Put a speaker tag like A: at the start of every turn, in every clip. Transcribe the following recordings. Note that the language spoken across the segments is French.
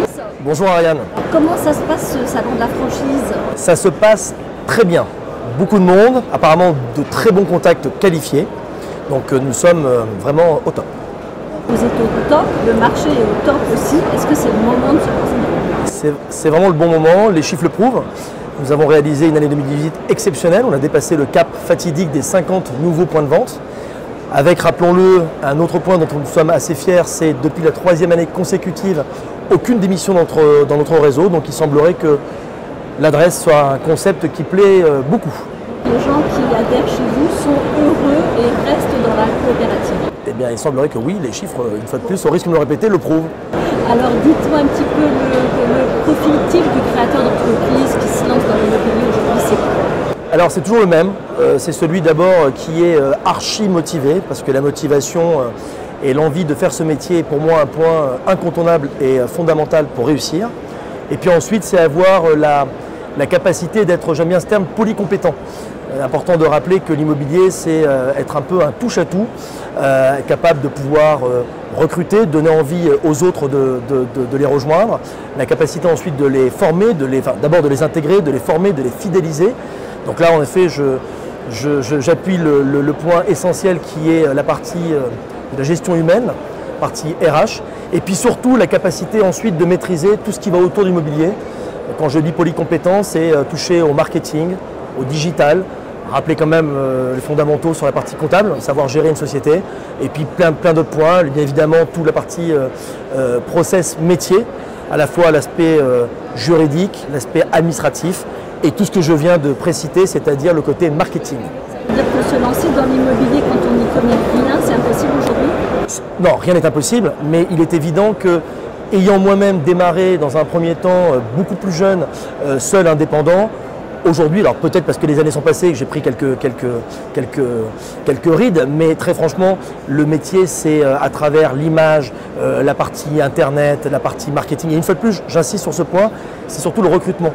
A: franchise.
B: Bonjour Ariane.
A: Comment ça se passe ce salon de la franchise?
B: Ça se passe très bien. Beaucoup de monde, apparemment de très bons contacts qualifiés. Donc nous sommes vraiment au top.
A: Vous êtes au top, le marché est au top aussi. Est-ce que c'est le moment de se lancer?
B: C'est vraiment le bon moment, les chiffres le prouvent. Nous avons réalisé une année 2018 exceptionnelle. On a dépassé le cap fatidique des 50 nouveaux points de vente. Avec, rappelons-le, un autre point dont nous sommes assez fiers, c'est depuis la 3e année consécutive, aucune démission dans notre réseau. Donc il semblerait que l'adresse soit un concept qui plaît beaucoup.
A: Les gens qui adhèrent chez vous sont heureux et restent dans la coopérative?
B: Eh bien, il semblerait que oui, les chiffres, une fois de plus, au risque de me le répéter, le prouvent.
A: Alors dites-moi un petit peu le profil type du créateur d'entreprise qui se lance dans l'immobilier aujourd'hui, c'est quoi?
B: Alors c'est toujours le même, c'est celui d'abord qui est archi motivé, parce que la motivation et l'envie de faire ce métier est pour moi un point incontournable et fondamental pour réussir. Et puis ensuite, c'est avoir la capacité d'être, j'aime bien ce terme, polycompétent. Important de rappeler que l'immobilier, c'est être un peu un touche-à-tout, capable de pouvoir recruter, donner envie aux autres de les rejoindre, la capacité ensuite de les former, d'abord de les intégrer, de les former, de les fidéliser. Donc là, en effet, j'appuie le point essentiel qui est la partie de la gestion humaine, partie RH, et puis surtout la capacité ensuite de maîtriser tout ce qui va autour de l'immobilier. Quand je dis polycompétent, c'est toucher au marketing, au digital, rappeler quand même les fondamentaux sur la partie comptable, savoir gérer une société, et puis plein d'autres points, bien évidemment toute la partie process métier, à la fois l'aspect juridique, l'aspect administratif, et tout ce que je viens de préciter, c'est-à-dire le côté marketing.
A: Ça veut dire que se lancer dans l'immobilier quand on n'y connaît rien, c'est impossible aujourd'hui?
B: Non, rien n'est impossible, mais il est évident que, ayant moi-même démarré dans un premier temps beaucoup plus jeune, seul, indépendant, aujourd'hui, alors peut-être parce que les années sont passées et que j'ai pris quelques rides, mais très franchement, le métier, c'est à travers l'image, la partie internet, la partie marketing. Et une fois de plus, j'insiste sur ce point, c'est surtout le recrutement.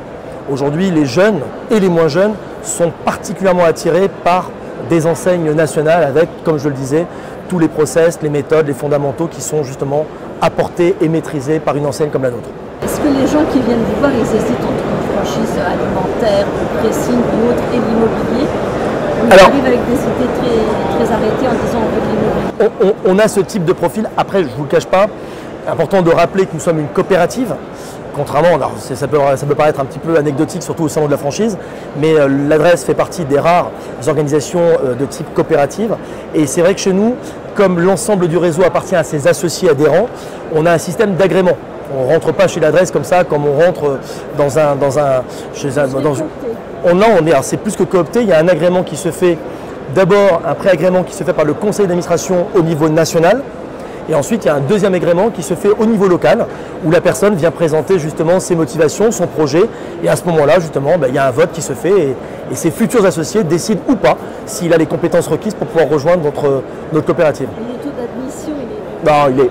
B: Aujourd'hui, les jeunes et les moins jeunes sont particulièrement attirés par des enseignes nationales avec, comme je le disais, tous les process, les méthodes, les fondamentaux qui sont justement apportés et maîtrisés par une enseigne comme la nôtre.
A: Est-ce que les gens qui viennent vous voir, ils hésitent entre une franchise alimentaire, de pressing ou autre et l'immobilier? On arrive avec des idées très arrêtées en disant on veut de l'immobilier.
B: On a ce type de profil. Après, je ne vous le cache pas, important de rappeler que nous sommes une coopérative. Contrairement, alors ça peut paraître un petit peu anecdotique, surtout au salon de la franchise, mais l'adresse fait partie des rares organisations de type coopérative. Et c'est vrai que chez nous, comme l'ensemble du réseau appartient à ses associés adhérents, on a un système d'agrément. On ne rentre pas chez l'adresse comme ça, comme on rentre c'est plus que coopté, il y a un agrément qui se fait, d'abord un pré-agrément qui se fait par le conseil d'administration au niveau national. Et ensuite, il y a un deuxième agrément qui se fait au niveau local, où la personne vient présenter justement ses motivations, son projet. Et à ce moment-là, justement, il y a un vote qui se fait et ses futurs associés décident ou pas s'il a les compétences requises pour pouvoir rejoindre notre coopérative.
A: Et le taux d'admission,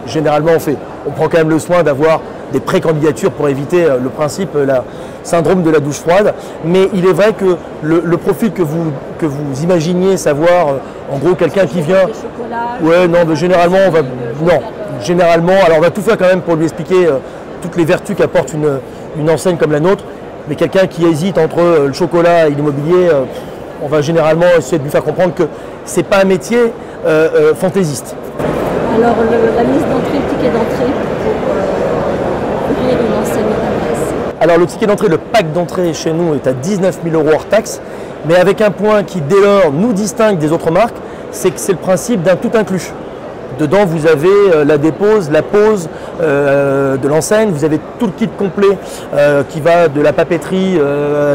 B: généralement, on prend quand même le soin d'avoir des pré-candidatures pour éviter le principe, le syndrome de la douche froide. Mais il est vrai que le profil que vous imaginiez, savoir en gros quelqu'un qui vient... Ouais, non, mais généralement, alors on va tout faire quand même pour lui expliquer toutes les vertus qu'apporte une enseigne comme la nôtre. Mais quelqu'un qui hésite entre le chocolat et l'immobilier, on va généralement essayer de lui faire comprendre que ce n'est pas un métier fantaisiste.
A: Alors la mise d'entrée, le ticket d'entrée pour ouvrir une enseigne d'adresse?
B: Alors le ticket d'entrée, le pack d'entrée chez nous est à 19 000 € hors taxe, mais avec un point qui dès lors nous distingue des autres marques, c'est que c'est le principe d'un tout inclus. Dedans, vous avez la dépose, la pose de l'enseigne, vous avez tout le kit complet qui va de la papeterie,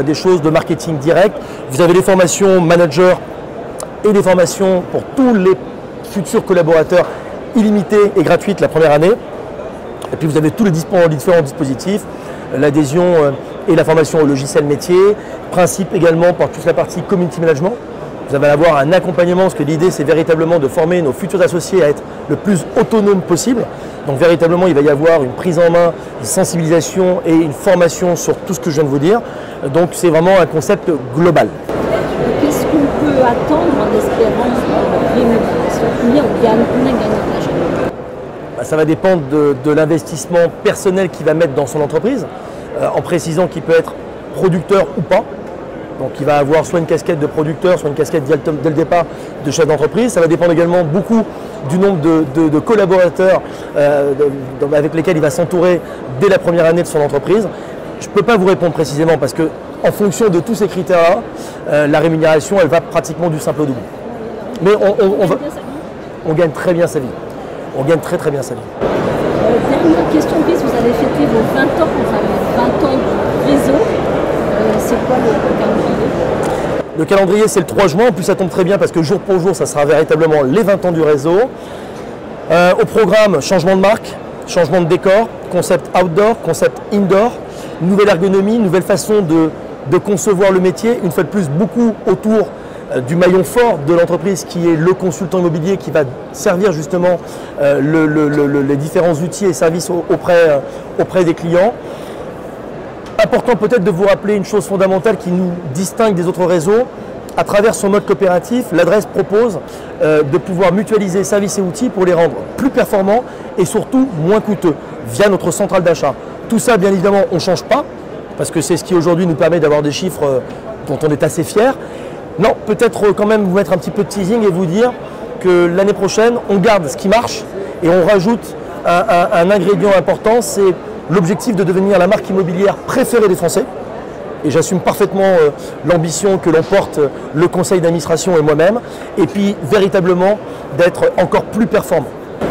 B: des choses de marketing direct. Vous avez les formations managers et les formations pour tous les futurs collaborateurs illimitées et gratuites la première année. Et puis vous avez tous les différents dispositifs, l'adhésion et la formation au logiciel métier, principe également pour toute la partie community management. Vous allez avoir un accompagnement, parce que l'idée c'est véritablement de former nos futurs associés à être le plus autonome possible. Donc véritablement il va y avoir une prise en main, une sensibilisation et une formation sur tout ce que je viens de vous dire. Donc c'est vraiment un concept global.
A: Qu'est-ce qu'on peut attendre en espérant rémunération? Combien on gagne de l'argent?
B: Ça va dépendre de l'investissement personnel qu'il va mettre dans son entreprise, en précisant qu'il peut être producteur ou pas. Donc il va avoir soit une casquette de producteur, soit une casquette dès le départ de chef d'entreprise. Ça va dépendre également beaucoup du nombre de collaborateurs avec lesquels il va s'entourer dès la première année de son entreprise. Je ne peux pas vous répondre précisément parce que en fonction de tous ces critères-là, la rémunération elle va pratiquement du simple au double. Mais on gagne très bien sa vie. On gagne très bien sa vie.
A: Dernière question, puisque vous avez fêté vos 20 ans, enfin les 20 ans du réseau. C'est quoi le calendrier?
B: Le calendrier, c'est le 3 juin. En plus, ça tombe très bien parce que jour pour jour, ça sera véritablement les 20 ans du réseau. Au programme, changement de marque, changement de décor, concept outdoor, concept indoor, nouvelle ergonomie, nouvelle façon de concevoir le métier. Une fois de plus, beaucoup autour du maillon fort de l'entreprise qui est le consultant immobilier qui va servir justement les différents outils et services auprès des clients. Important peut-être de vous rappeler une chose fondamentale qui nous distingue des autres réseaux. À travers son mode coopératif, l'adresse propose de pouvoir mutualiser services et outils pour les rendre plus performants et surtout moins coûteux via notre centrale d'achat. Tout ça, bien évidemment, on ne change pas parce que c'est ce qui aujourd'hui nous permet d'avoir des chiffres dont on est assez fiers. Non, peut-être quand même vous mettre un petit peu de teasing et vous dire que l'année prochaine, on garde ce qui marche et on rajoute un ingrédient important, c'est l'objectif de devenir la marque immobilière préférée des Français. Et j'assume parfaitement l'ambition que l'on porte le conseil d'administration et moi-même. Et puis véritablement d'être encore plus performant.
A: Et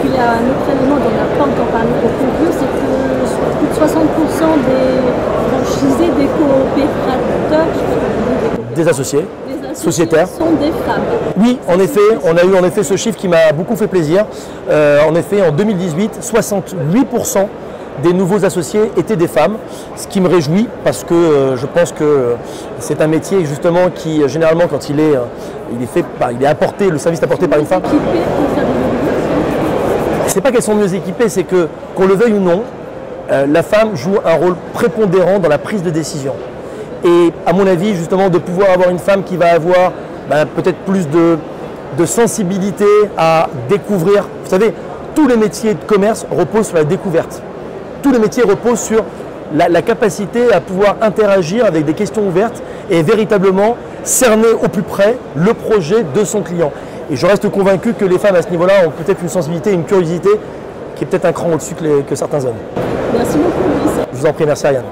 A: puis il y a un autre élément dont on n'a pas encore parlé au concours, c'est que plus de 60% des franchisés, des coopérateurs,
B: des associés sociétaires
A: sont des femmes.
B: Oui, en effet, on a eu en effet ce chiffre qui m'a beaucoup fait plaisir. En effet, en 2018, 68% des nouveaux associés étaient des femmes, ce qui me réjouit parce que je pense que c'est un métier justement qui généralement quand il est apporté, le service est apporté par une femme. C'est pas qu'elles sont mieux équipées, c'est que qu'on le veuille ou non, la femme joue un rôle prépondérant dans la prise de décision. Et à mon avis, justement, de pouvoir avoir une femme qui va avoir peut-être plus de sensibilité à découvrir. Vous savez, tous les métiers de commerce reposent sur la découverte. Tous les métiers reposent sur la capacité à pouvoir interagir avec des questions ouvertes et véritablement cerner au plus près le projet de son client. Et je reste convaincu que les femmes à ce niveau-là ont peut-être une sensibilité, une curiosité qui est peut-être un cran au-dessus que certains hommes.
A: Merci beaucoup, Brice.
B: Je vous en prie, merci Ariane.